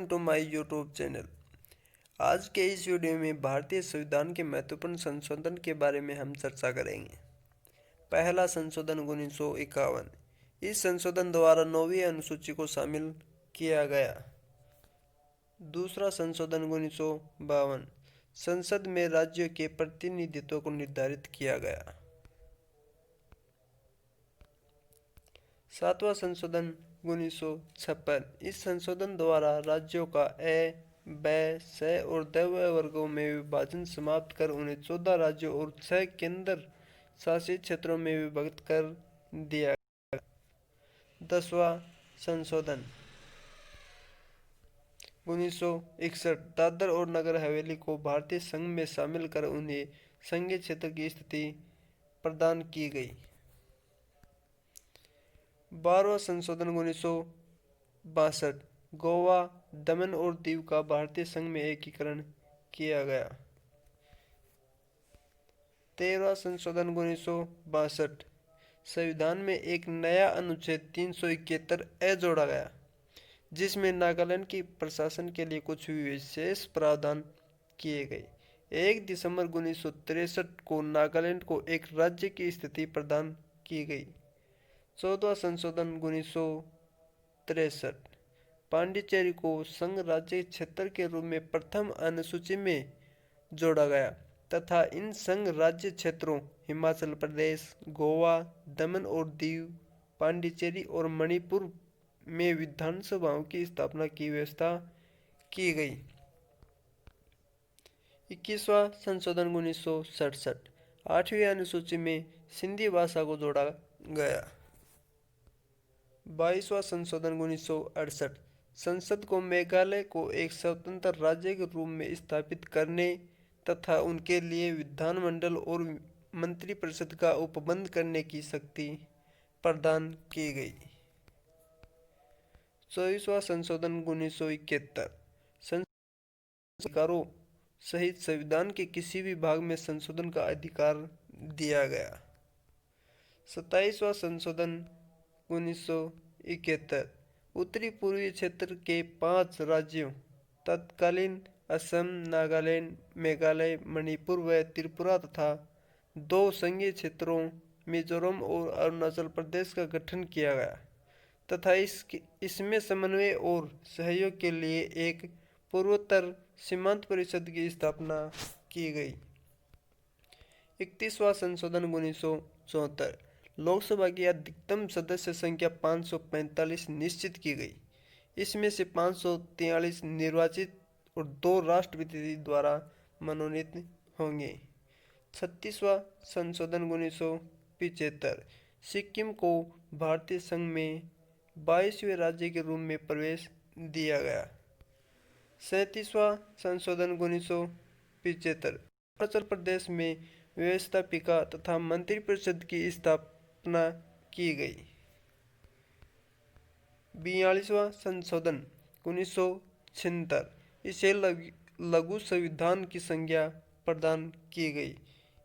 To my YouTube channel. आज के इस वीडियो में भारतीय संविधान के महत्वपूर्ण संशोधन के बारे में हम चर्चा करेंगे। पहला संशोधन 1951। इस संशोधन द्वारा 9वीं अनुसूची को शामिल किया गया। दूसरा संशोधन 1952। संसद में राज्यों के प्रतिनिधित्व को निर्धारित किया गया। सातवां संशोधन 1956। इस संशोधन द्वारा राज्यों का ए, ब, स और द वर्गों में विभाजन समाप्त कर उन्हें 14 राज्यों और 6 केंद्र शासित क्षेत्रों में विभक्त कर दिया गया। 10वां संशोधन 1961। दादर और नगर हवेली को भारतीय संघ में शामिल कर उन्हें संघीय क्षेत्र की स्थिति प्रदान की गई। 12वां संशोधन 1962। गोवा, दमन और दीव का भारतीय संघ में एकीकरण किया गया। 13वां संशोधन 1962। संविधान में एक नया अनुच्छेद 371 ए जोड़ा गया, जिसमें नागालैंड की प्रशासन के लिए कुछ विशेष प्रावधान किए गए। 1 दिसंबर 1963 को नागालैंड को एक राज्य की स्थिति प्रदान की गई। 14वां संशोधन 1963। पांडिचेरी को संघ राज्य क्षेत्र के रूप में प्रथम अनुसूची में जोड़ा गया तथा इन संघ राज्य क्षेत्रों हिमाचल प्रदेश, गोवा, दमन और दीव, पांडिचेरी और मणिपुर में विधानसभाओं की स्थापना की व्यवस्था की गई। 21वां संशोधन 1967। 8वीं अनुसूची में सिंधी भाषा को जोड़ा गया। 22वां संशोधन 1968। संसद को मेघालय को एक स्वतंत्र राज्य के रूप में स्थापित करने तथा उनके लिए विधानमंडल और मंत्रिपरिषद का उपबंध करने की शक्ति प्रदान की गई। 24वां संशोधन 1971। संसदीकारों सहित संविधान के किसी भी भाग में संशोधन का अधिकार दिया गया। 27वां संशोधन 1971। उत्तरी पूर्वी क्षेत्र के 5 राज्यों तत्कालीन असम, नागालैंड, मेघालय, मणिपुर व त्रिपुरा तथा 2 संघीय क्षेत्रों मिजोरम और अरुणाचल प्रदेश का गठन किया गया तथा इसमें समन्वय और सहयोग के लिए एक पूर्वोत्तर सीमांत परिषद की स्थापना की गई। 31वां संशोधन 1974। लोकसभा की अधिकतम सदस्य संख्या 545 निश्चित की गई। इसमें से 543 निर्वाचित और 2 राष्ट्रपति द्वारा मनोनीत होंगे। 36वां संशोधन 1975। सिक्किम को भारतीय संघ में 22वें राज्य के रूप में प्रवेश दिया गया। 37वां संशोधन 1975। अरुणाचल प्रदेश में व्यवस्थापिका तथा मंत्रिपरिषद की स्थापना की गई। 42वां संशोधन 1976। इसे लघु संविधान की संज्ञा प्रदान की गई।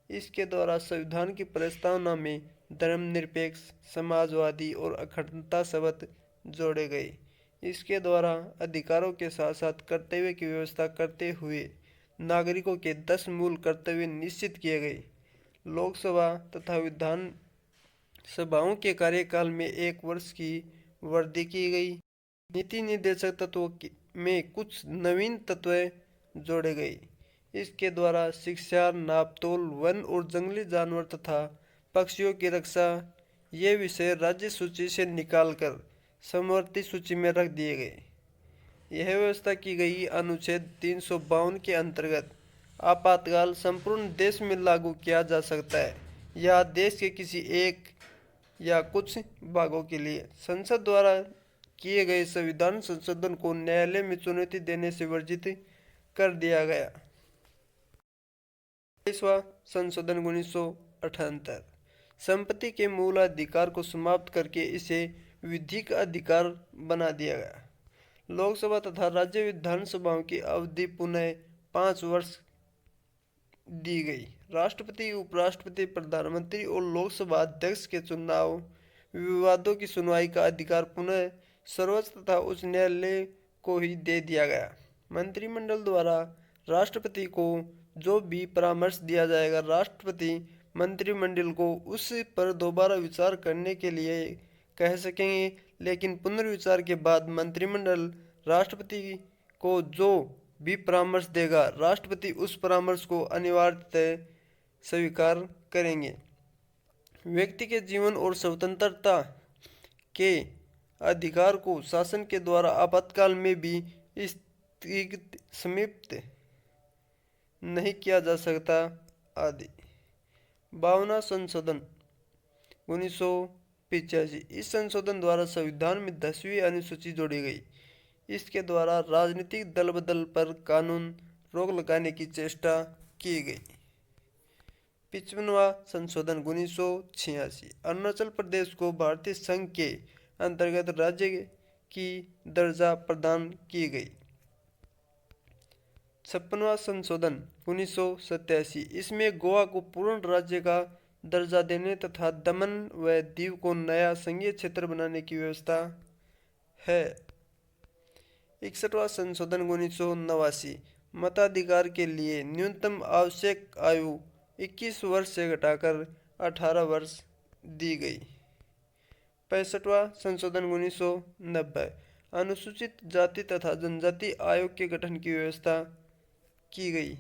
इसके द्वारा संविधान की प्रस्तावना में धर्मनिरपेक्ष, समाजवादी और अखंडता शब्द जोड़े गए। इसके द्वारा अधिकारों के साथ साथ कर्तव्य की व्यवस्था करते हुए नागरिकों के 10 मूल कर्तव्य निश्चित किए गए। लोकसभा तथा विधान सभाओं के कार्यकाल में 1 वर्ष की वृद्धि की गई। नीति निर्देशक तत्वों में कुछ नवीन तत्व जोड़े गए। इसके द्वारा शिक्षा, नापतोल, वन और जंगली जानवर तथा पक्षियों की रक्षा ये विषय राज्य सूची से निकालकर समवर्ती सूची में रख दिए गए। यह व्यवस्था की गई अनुच्छेद 352 के अंतर्गत आपातकाल संपूर्ण देश में लागू किया जा सकता है या देश के किसी एक या कुछ भागों के लिए। संसद द्वारा किए गए संविधान संशोधन को न्यायालय में चुनौती देने से वर्जित कर दिया गया। 22वां संशोधन 1978। संपत्ति के मूल अधिकार को समाप्त करके इसे विधिक अधिकार बना दिया गया। लोकसभा तथा राज्य विधानसभाओं की अवधि पुनः 5 वर्ष दी गई। राष्ट्रपति, उपराष्ट्रपति, प्रधानमंत्री और लोकसभा अध्यक्ष के चुनाव विवादों की सुनवाई का अधिकार पुनः सर्वोच्च तथा उच्च न्यायालय को ही दे दिया गया। मंत्रिमंडल द्वारा राष्ट्रपति को जो भी परामर्श दिया जाएगा, राष्ट्रपति मंत्रिमंडल को उस पर दोबारा विचार करने के लिए कह सकेंगे, लेकिन पुनर्विचार के बाद मंत्रिमंडल राष्ट्रपति को जो भी परामर्श देगा, राष्ट्रपति उस परामर्श को अनिवार्यतः स्वीकार करेंगे। व्यक्ति के जीवन और स्वतंत्रता के अधिकार को शासन के द्वारा आपातकाल में भी स्थगित समाप्त नहीं किया जा सकता आदि। 52वां संशोधन 1985। इस संशोधन द्वारा संविधान में 10वीं अनुसूची जोड़ी गई। इसके द्वारा राजनीतिक दल बदल पर कानून रोक लगाने की चेष्टा की गई। 55वां संशोधन 1986। अरुणाचल प्रदेश को भारतीय संघ के अंतर्गत राज्य की दर्जा प्रदान की गई। 56वां संशोधन 1987। इसमें गोवा को पूर्ण राज्य का दर्जा देने तथा दमन व दीव को नया संघीय क्षेत्र बनाने की व्यवस्था है। 61वां संशोधन 1989। मताधिकार के लिए न्यूनतम आवश्यक आयु 21 वर्ष से घटाकर 18 वर्ष दी गई। 65वां संशोधन 1990। अनुसूचित जाति तथा जनजाति आयोग के गठन की व्यवस्था की गई।